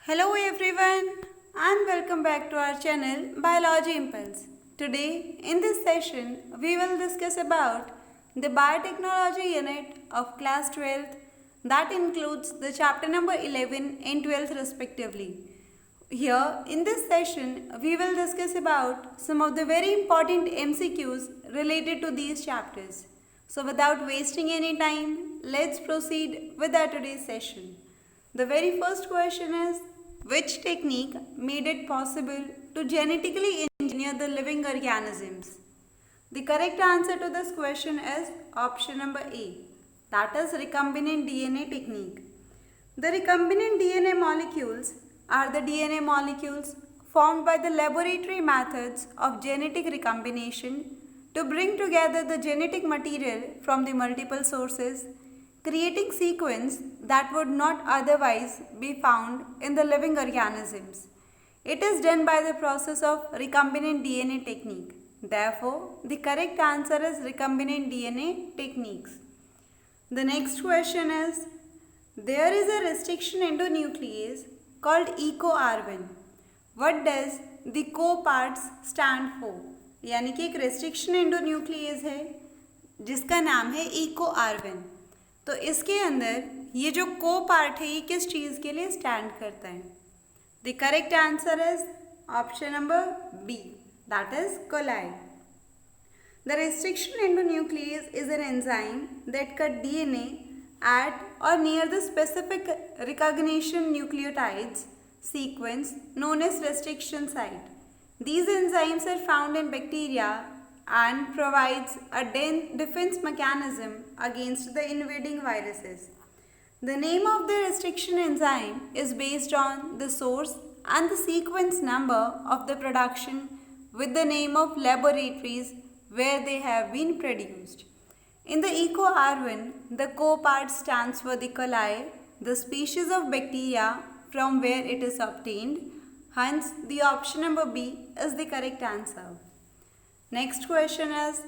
Hello everyone and welcome back to our channel Biology Impulse. Today in this session we will discuss about the biotechnology unit of class 12th that includes the chapter number 11 and 12th respectively. Here in this session we will discuss about some of the very important MCQs related to these chapters. So without wasting any time, let's proceed with our today's session. The very first question is, which technique made it possible to genetically engineer the living organisms? The correct answer to this question is option number A, that is recombinant DNA technique. The recombinant DNA molecules are the DNA molecules formed by the laboratory methods of genetic recombination to bring together the genetic material from the multiple sources, creating sequence that would not otherwise be found in the living organisms. It is done by the process of recombinant DNA technique. Therefore, the correct answer is recombinant DNA techniques. The next question is, there is a restriction endonuclease called EcoR1. What does the co parts stand for? यानी कि एक restriction endonuclease है जिसका नाम है EcoR1. तो इसके अंदर ये जो को पार्ट है ये किस चीज़ के लिए स्टैंड करता है? The correct answer is option number B, that is coli. द restriction endonuclease is an enzyme that cut DNA at or near the specific recognition nucleotides sequence known as restriction site. These enzymes are found in bacteria and provides a defense mechanism against the invading viruses. The name of the restriction enzyme is based on the source and the sequence number of the production with the name of laboratories where they have been produced. In the EcoR1, the co part stands for the coli, the species of bacteria from where it is obtained. Hence, the option number B is the correct answer. Next question is,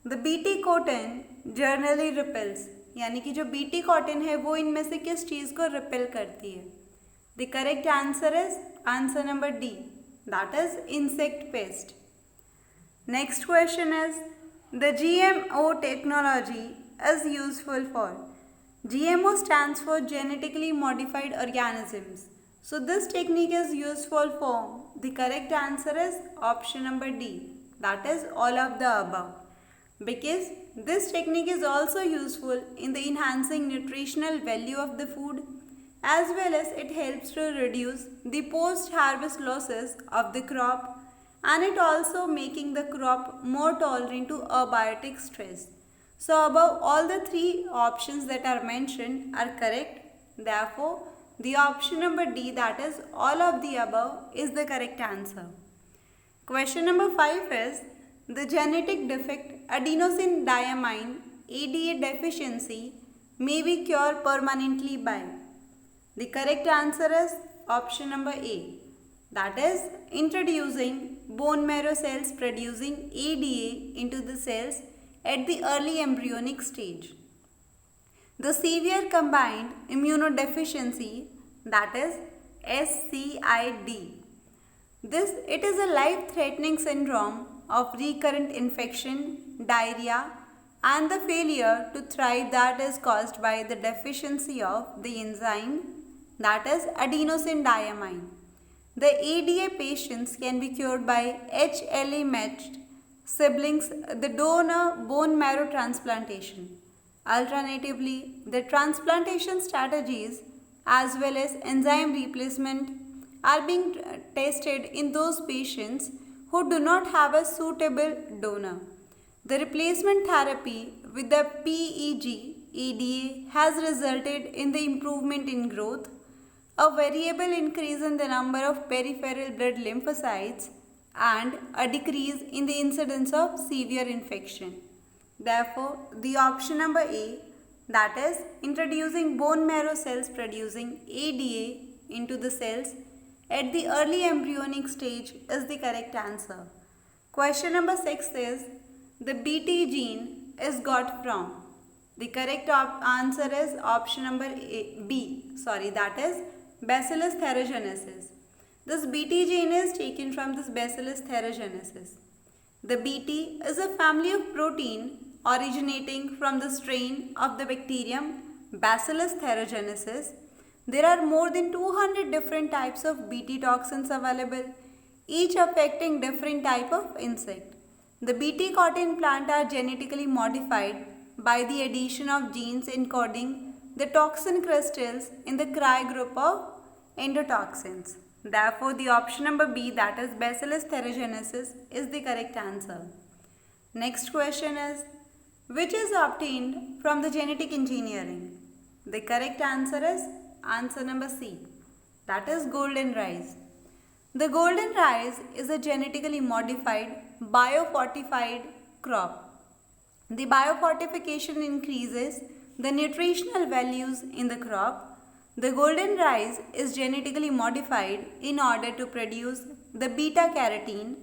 the BT cotton generally repels. यानी कि जो BT cotton है वो इनमें से किस चीज़ को repel करती है? The correct answer is answer number D, that is insect pest. Next question is, the GMO technology is useful for. GMO stands for genetically modified organisms. So this technique is useful for. The correct answer is option number D, that is all of the above, because this technique is also useful in the enhancing nutritional value of the food, as well as it helps to reduce the post harvest losses of the crop, and it also making the crop more tolerant to abiotic stress. So above all the three options that are mentioned are correct. Therefore, the option number D, that is all of the above, is the correct answer. Question number 5 is, the genetic defect adenosine diamine ADA deficiency may be cured permanently by. The correct answer is option number A, that is introducing bone marrow cells producing ADA into the cells at the early embryonic stage. The severe combined immunodeficiency, that is SCID. It is a life-threatening syndrome of recurrent infection, diarrhea, and the failure to thrive that is caused by the deficiency of the enzyme, that is adenosine diamine. The ADA patients can be cured by HLA-matched siblings, the donor bone marrow transplantation. Alternatively, the transplantation strategies as well as enzyme replacement are being tested in those patients who do not have a suitable donor. The replacement therapy with the PEG ADA has resulted in the improvement in growth, a variable increase in the number of peripheral blood lymphocytes, and a decrease in the incidence of severe infection. Therefore, the option number A, that is introducing bone marrow cells producing ADA into the cells at the early embryonic stage, is the correct answer. Question number 6 is, the BT gene is got from. The correct answer is option number B, that is Bacillus thuringiensis. This Bt gene is taken from this Bacillus thuringiensis. The Bt is a family of protein originating from the strain of the bacterium Bacillus thuringiensis. There are more than 200 different types of Bt toxins available, each affecting different type of insect. The Bt cotton plant are genetically modified by the addition of genes encoding the toxin crystals in the Cry group of endotoxins. Therefore, the option number B, that is Bacillus thuringiensis, is the correct answer. Next question is, which is obtained from the genetic engineering? The correct answer is answer number C, that is golden rice. The golden rice is a genetically modified biofortified crop. The biofortification increases the nutritional values in the crop. The golden rice is genetically modified in order to produce the beta carotene,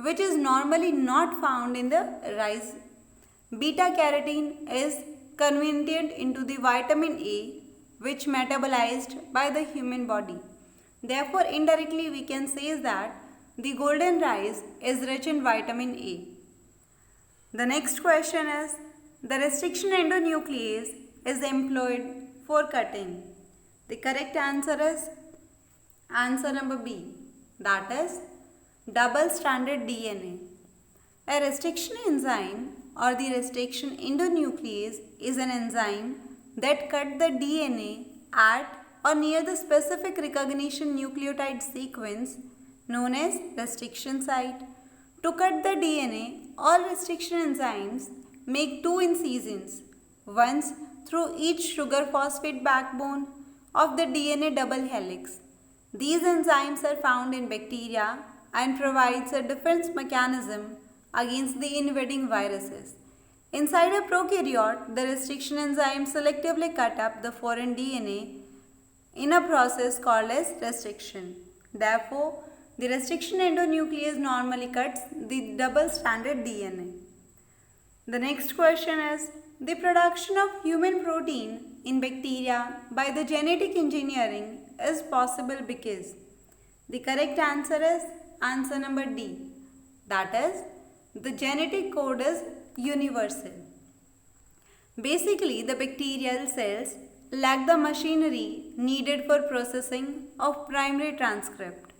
which is normally not found in the rice. Beta carotene is converted into the vitamin A, which metabolized by the human body. Therefore, indirectly we can say that the golden rice is rich in vitamin A. The next question is, the restriction endonuclease is employed for cutting. The correct answer is answer number B, that is double-stranded DNA. A restriction enzyme or the restriction endonuclease is an enzyme that cuts the DNA at or near the specific recognition nucleotide sequence known as restriction site. To cut the DNA, all restriction enzymes make two incisions, once through each sugar phosphate backbone of the DNA double helix. These enzymes are found in bacteria and provides a defense mechanism against the invading viruses. Inside a prokaryote, the restriction enzymes selectively cut up the foreign DNA in a process called as restriction. Therefore, the restriction endonuclease normally cuts the double-stranded DNA. The next question is, the production of human protein in bacteria by the genetic engineering is possible because. The correct answer is answer number D, that is, the genetic code is universal. Basically, the bacterial cells lack the machinery needed for processing of primary transcript.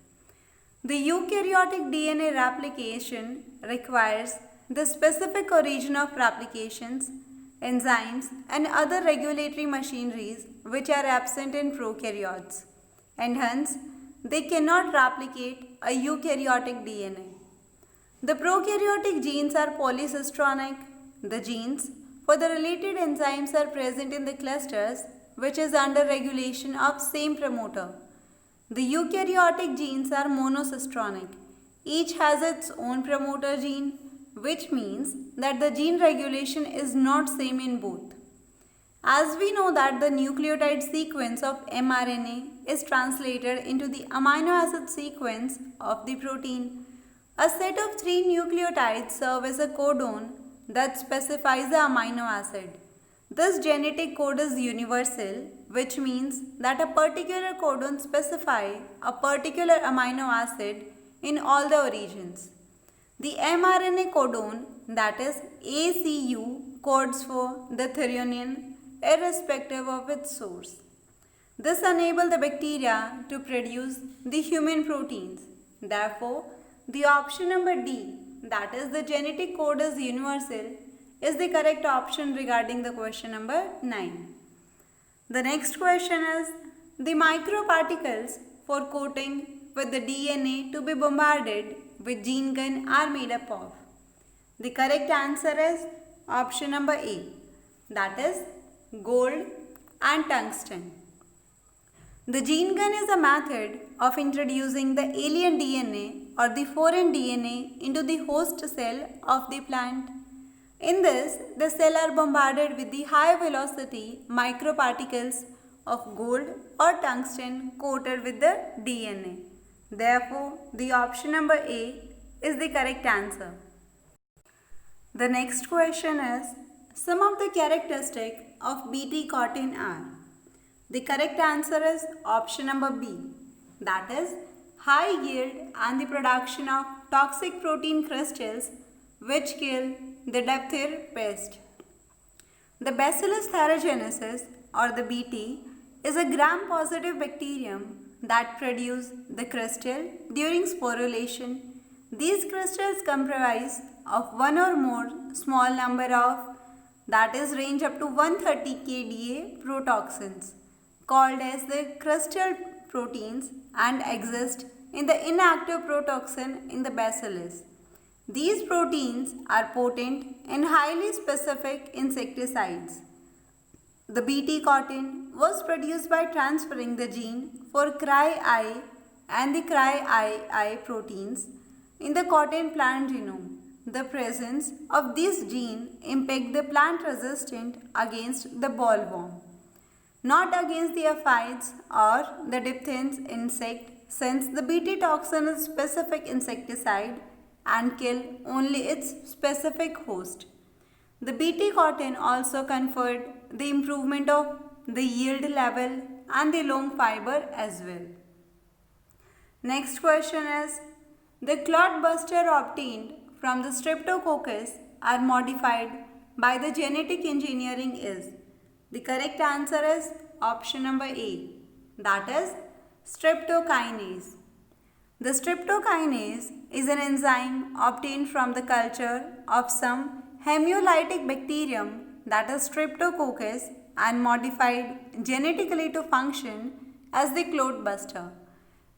The eukaryotic DNA replication requires the specific origin of replications, enzymes and other regulatory machineries which are absent in prokaryotes, and hence they cannot replicate a eukaryotic DNA. The prokaryotic genes are polycistronic. The genes for the related enzymes are present in the clusters which is under regulation of same promoter. The eukaryotic genes are monocistronic. Each has its own promoter gene, which means that the gene regulation is not same in both. As we know that the nucleotide sequence of mRNA is translated into the amino acid sequence of the protein, a set of 3 nucleotides serve as a codon that specifies the amino acid. This genetic code is universal, which means that a particular codon specifies a particular amino acid in all the origins. The mRNA codon, that is ACU, codes for the threonine irrespective of its source. This enables the bacteria to produce the human proteins. Therefore, the option number D, that is the genetic code is universal, is the correct option regarding the question number 9. The next question is, the microparticles for coating with the DNA to be bombarded with gene gun are made up of. The correct answer is option number A, that is gold and tungsten. The gene gun is a method of introducing the alien DNA or the foreign DNA into the host cell of the plant. In this, the cells are bombarded with the high velocity microparticles of gold or tungsten coated with the DNA. Therefore, the option number A is the correct answer. The next question is, some of the characteristics of Bt cotton are. The correct answer is option number B, that is high yield and the production of toxic protein crystals which kill the diphtheria pest. The Bacillus thuringiensis or the Bt is a gram-positive bacterium that produce the crystal during sporulation. These crystals comprise of one or more small number of, that is range up to 130 kDa protoxins called as the crystal proteins and exist in the inactive protoxin in the bacillus. These proteins are potent and highly specific insecticides. The Bt cotton was produced by transferring the gene for cry-I and the cry-II proteins in the cotton plant genome. The presence of this gene impacts the plant resistant against the bollworm, not against the aphids or the diphtheria insect, since the Bt toxin is specific insecticide and kill only its specific host. The Bt cotton also conferred the improvement of the yield level and the long fiber as well. Next question is, the clot buster obtained from the streptococcus are modified by the genetic engineering is. The correct answer is option number A, that is streptokinase. The streptokinase is an enzyme obtained from the culture of some hemolytic bacterium, that is streptococcus, and modified genetically to function as the clot buster.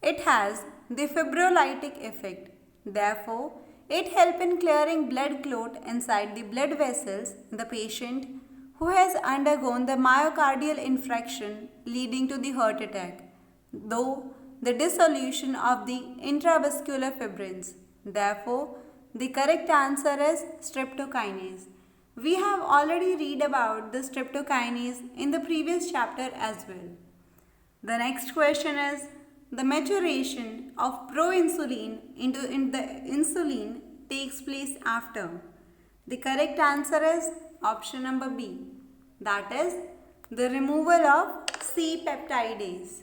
It has the fibrolytic effect. Therefore, it helps in clearing blood clot inside the blood vessels in the patient who has undergone the myocardial infarction leading to the heart attack, though the dissolution of the intravascular fibrins. Therefore, the correct answer is streptokinase. We have already read about the streptokinase in the previous chapter as well. The next question is, the maturation of proinsulin into the insulin takes place after. The correct answer is option number B, that is the removal of C-peptidase.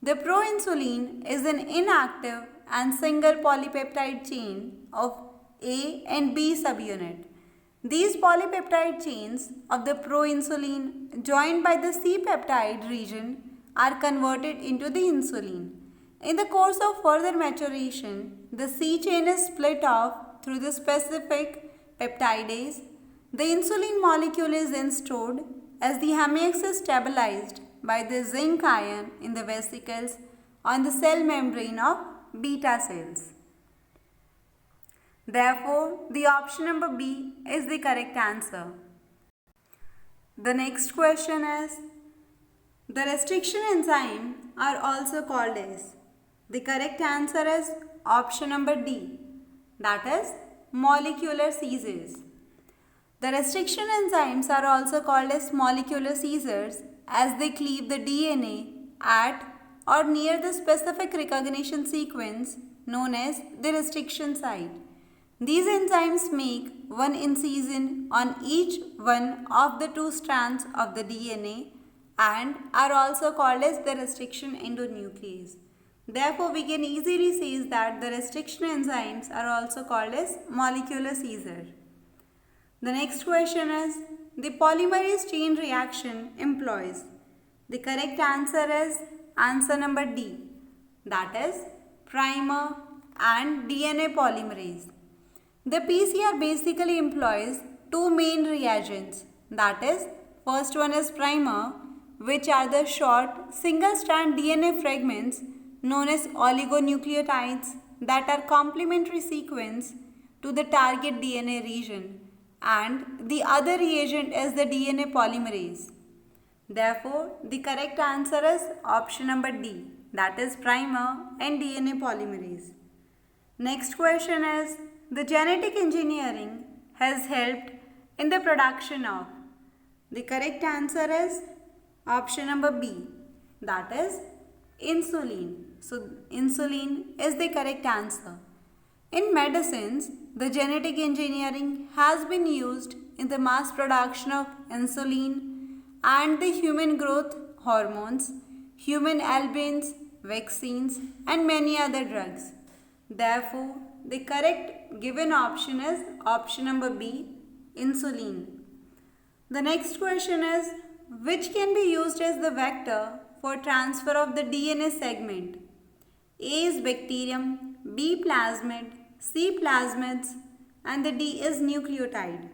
The proinsulin is an inactive and single polypeptide chain of A and B subunit. These polypeptide chains of the proinsulin joined by the C-peptide region are converted into the insulin. In the course of further maturation, the C chain is split off through the specific peptidase. The insulin molecule is then stored as the hemax is stabilized by the zinc ion in the vesicles on the cell membrane of beta cells. Therefore, the option number B is the correct answer. The next question is, the restriction enzyme are also called as. The correct answer is option number D, that is molecular seizures. The restriction enzymes are also called as molecular seizures as they cleave the DNA at or near the specific recognition sequence known as the restriction site. These enzymes make one incision on each one of the two strands of the DNA and are also called as the restriction endonuclease. Therefore, we can easily say that the restriction enzymes are also called as molecular seizure. The next question is, the polymerase chain reaction employs. The correct answer is answer number D, that is primer and DNA polymerase. The PCR basically employs two main reagents, that is first one is primer, which are the short single strand DNA fragments known as oligonucleotides that are complementary sequence to the target DNA region, and the other reagent is the DNA polymerase. Therefore, the correct answer is option number D, that is primer and DNA polymerase. Next question is, the genetic engineering has helped in the production of. The correct answer is option number B, that is insulin. So, insulin is the correct answer. In medicines, the genetic engineering has been used in the mass production of insulin and the human growth hormones, human albins, vaccines, and many other drugs. Therefore, the correct given option is option number B, insulin. The next question is, which can be used as the vector for transfer of the DNA segment? A is bacterium, B plasmid, C plasmids, and the D is nucleotide.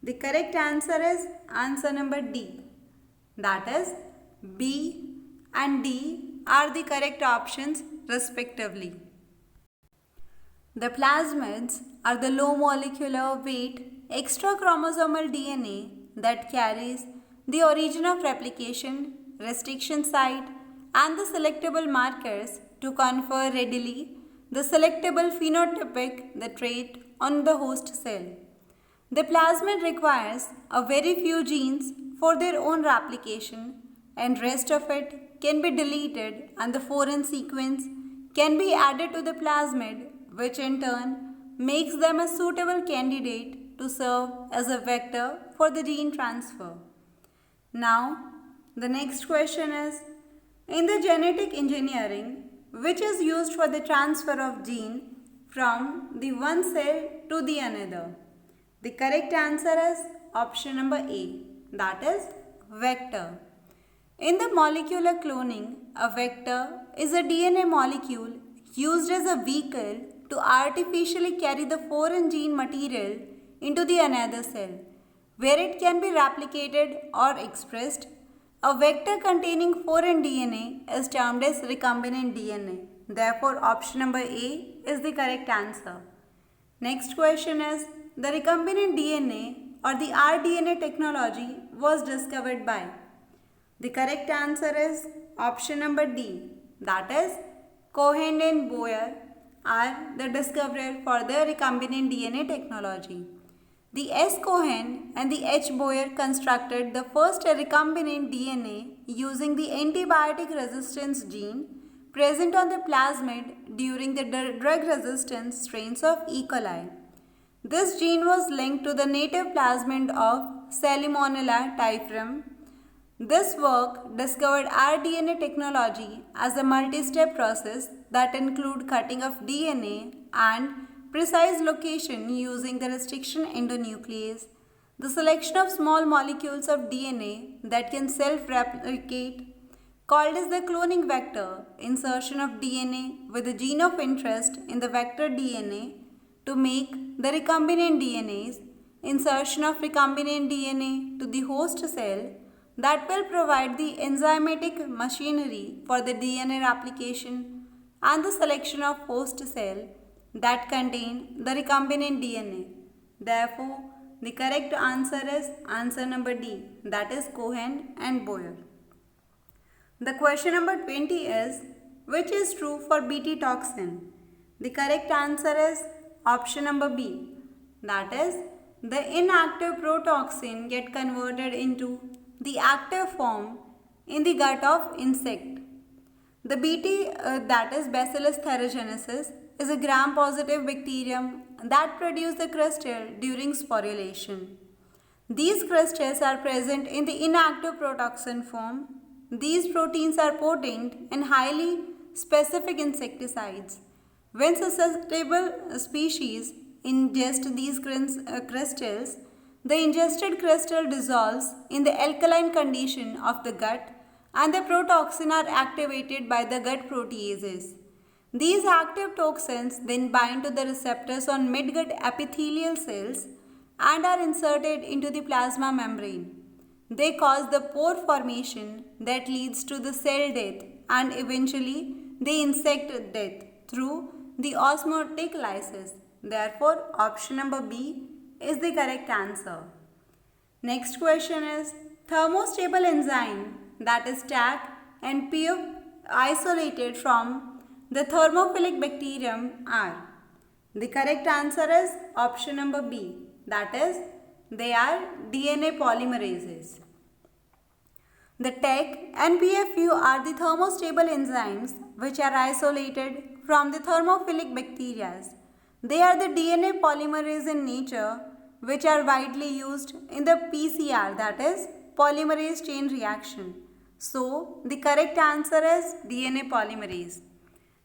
The correct answer is answer number D. That is, B and D are the correct options respectively. The plasmids are the low molecular weight extra chromosomal DNA that carries the origin of replication, restriction site, and the selectable markers to confer readily the selectable phenotypic the trait on the host cell. The plasmid requires a very few genes for their own replication, and rest of it can be deleted and the foreign sequence can be added to the plasmid, which in turn makes them a suitable candidate to serve as a vector for the gene transfer. Now, the next question is, in the genetic engineering, which is used for the transfer of gene from the one cell to the another? The correct answer is option number A, that is vector. In the molecular cloning, a vector is a DNA molecule used as a vehicle to artificially carry the foreign gene material into the another cell, where it can be replicated or expressed. A vector containing foreign DNA is termed as recombinant DNA. Therefore, option number A is the correct answer. Next question is, the recombinant DNA or the rDNA technology was discovered by? The correct answer is option number D. That is, Cohen and Boyer are the discoverer for the recombinant DNA technology. The S. Cohen and the H. Boyer constructed the first recombinant DNA using the antibiotic resistance gene present on the plasmid during the drug resistance strains of E. coli. This gene was linked to the native plasmid of Salmonella typhimurium. This work discovered rDNA technology as a multi-step process that include cutting of DNA and precise location using the restriction endonuclease, the selection of small molecules of DNA that can self-replicate, called as the cloning vector, insertion of DNA with the gene of interest in the vector DNA to make the recombinant DNAs, insertion of recombinant DNA to the host cell that will provide the enzymatic machinery for the DNA replication, and the selection of host cell that contain the recombinant DNA. Therefore, the correct answer is answer number D, that is Cohen and Boyer. The question number 20 is, which is true for Bt toxin? The correct answer is option number B, that is, the inactive protoxin get converted into the active form in the gut of insect. The Bt, that is Bacillus thuringiensis, is a gram-positive bacterium that produce the crystal during sporulation. These crystals are present in the inactive protoxin form. These proteins are potent and highly specific insecticides. When susceptible species ingest these crystals, the ingested crystal dissolves in the alkaline condition of the gut and the protoxin are activated by the gut proteases. These active toxins then bind to the receptors on midgut epithelial cells and are inserted into the plasma membrane. They cause the pore formation that leads to the cell death and eventually the insect death through the osmotic lysis. Therefore, option number B is the correct answer. Next question is, thermostable enzyme, that is TAC and PF, isolated from the thermophilic bacterium are? The correct answer is option number B, that is, they are DNA polymerases. The TAC and PFU are the thermostable enzymes which are isolated from the thermophilic bacteria. They are the DNA polymerase in nature which are widely used in the PCR, that is polymerase chain reaction. So, the correct answer is DNA polymerase.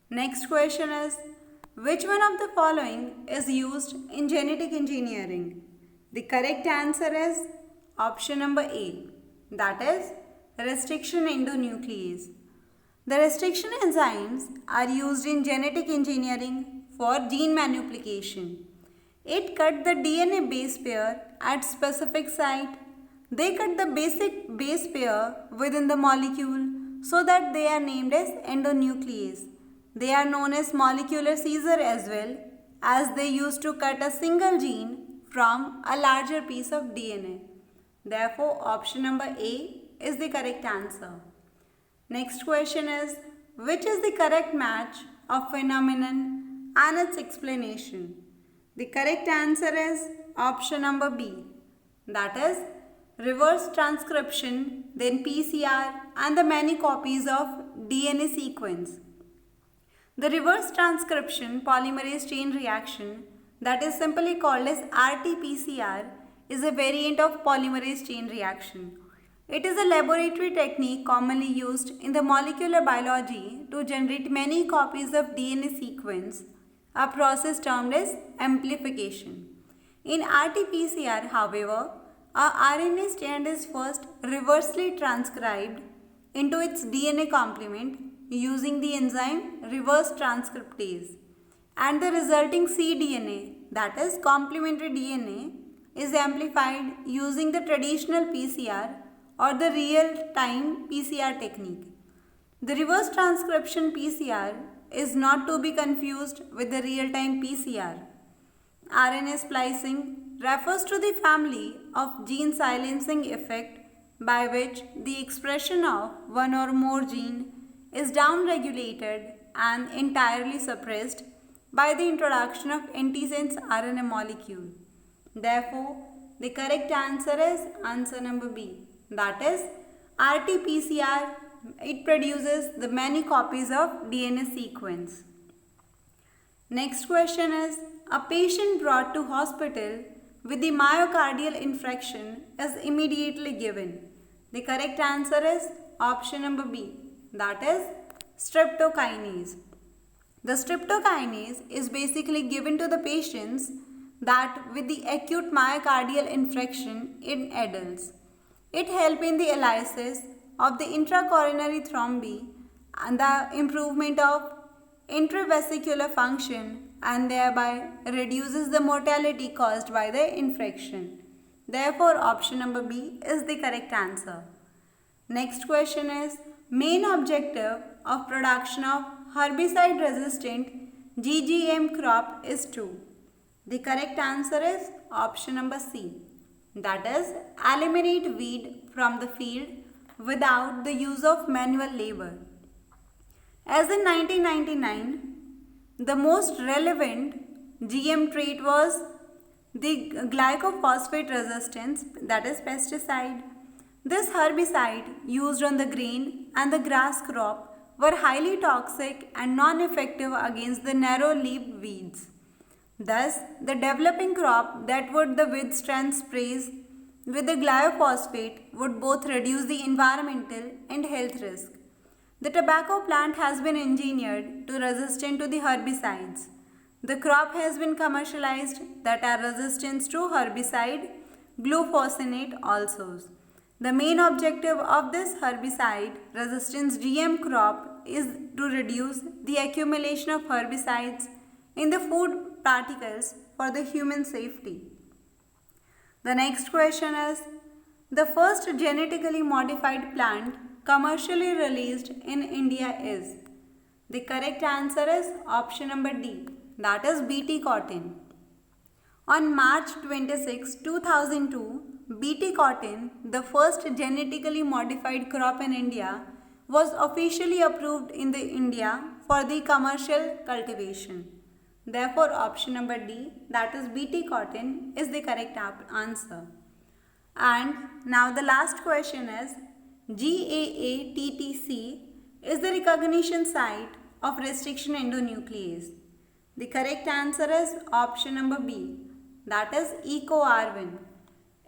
Next question is, which one of the following is used in genetic engineering? The correct answer is option number A, that is restriction endonuclease. The restriction enzymes are used in genetic engineering for gene manipulation. It cut the DNA base pair at specific site. They cut the basic base pair within the molecule so that they are named as endonuclease. They are known as molecular scissor as well, as they used to cut a single gene from a larger piece of DNA. Therefore, option number A is the correct answer. Next question is, which is the correct match of phenomenon and its explanation? The correct answer is option number B, that is reverse transcription, then PCR and the many copies of DNA sequence. The reverse transcription polymerase chain reaction, that is simply called as RT-PCR, is a variant of polymerase chain reaction. It is a laboratory technique commonly used in the molecular biology to generate many copies of DNA sequence, a process termed as amplification. In RT-PCR, however, a RNA strand is first reversely transcribed into its DNA complement using the enzyme reverse transcriptase, and the resulting cDNA, that is complementary DNA, is amplified using the traditional PCR or the real-time PCR technique. The reverse transcription PCR is not to be confused with the real-time PCR. RNA splicing refers to the family of gene silencing effect by which the expression of one or more gene is downregulated and entirely suppressed by the introduction of antisense RNA molecule. Therefore, the correct answer is answer number B, that is RT-PCR. It produces the many copies of DNA sequence. Next question is, a patient brought to hospital with the myocardial infarction is immediately given. The correct answer is option number B, that is streptokinase. The streptokinase is basically given to the patients that with the acute myocardial infarction in adults. It helps in the lysis of the intracoronary thrombi and the improvement of intravascular function, and thereby reduces the mortality caused by the infection. Therefore, option number B is the correct answer. Next question is, main objective of production of herbicide resistant GGM crop is to. The correct answer is option number C, that is eliminate weed from the field without the use of manual labor. As in 1999, the most relevant GM trait was the glyphosate resistance, that is pesticide. This herbicide used on the grain and the grass crop were highly toxic and non-effective against the narrow-leaved weeds. Thus, the developing crop that would the withstand sprays with the glyphosate would both reduce the environmental and health risk. The tobacco plant has been engineered to resistant to the herbicides. The crop has been commercialized that are resistant to herbicide glufosinate also. The main objective of this herbicide resistance GM crop is to reduce the accumulation of herbicides in the food particles for the human safety. The next question is, the first genetically modified plant commercially released in India is. The correct answer is option number D, that is BT cotton. On March 26, 2002, BT cotton, the first genetically modified crop in India, was officially approved in the India for the commercial cultivation. Therefore, option number D, that is BT cotton, is the correct answer. And now the last question is, GAATTC is the recognition site of restriction endonuclease. The correct answer is option number B, that is EcoR1.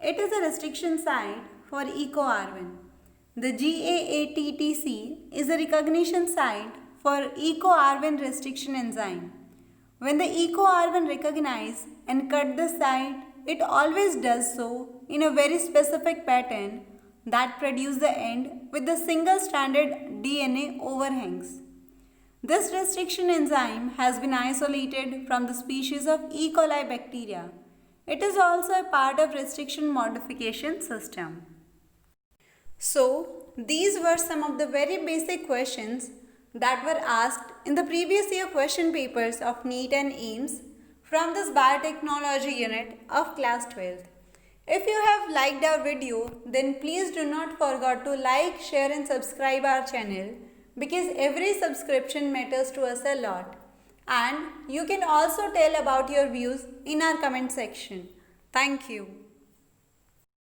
It is a restriction site for EcoR1. The GAATTC is a recognition site for EcoArvin restriction enzyme. When the EcoArvin recognize and cut the site, it always does so in a very specific pattern that produce the end with the single-stranded DNA overhangs. This restriction enzyme has been isolated from the species of E. coli bacteria. It is also a part of restriction modification system. So, these were some of the very basic questions that were asked in the previous year question papers of NEET and AIIMS from this biotechnology unit of class 12th. If you have liked our video, then please do not forget to like, share and subscribe our channel because every subscription matters to us a lot. And you can also tell about your views in our comment section. Thank you.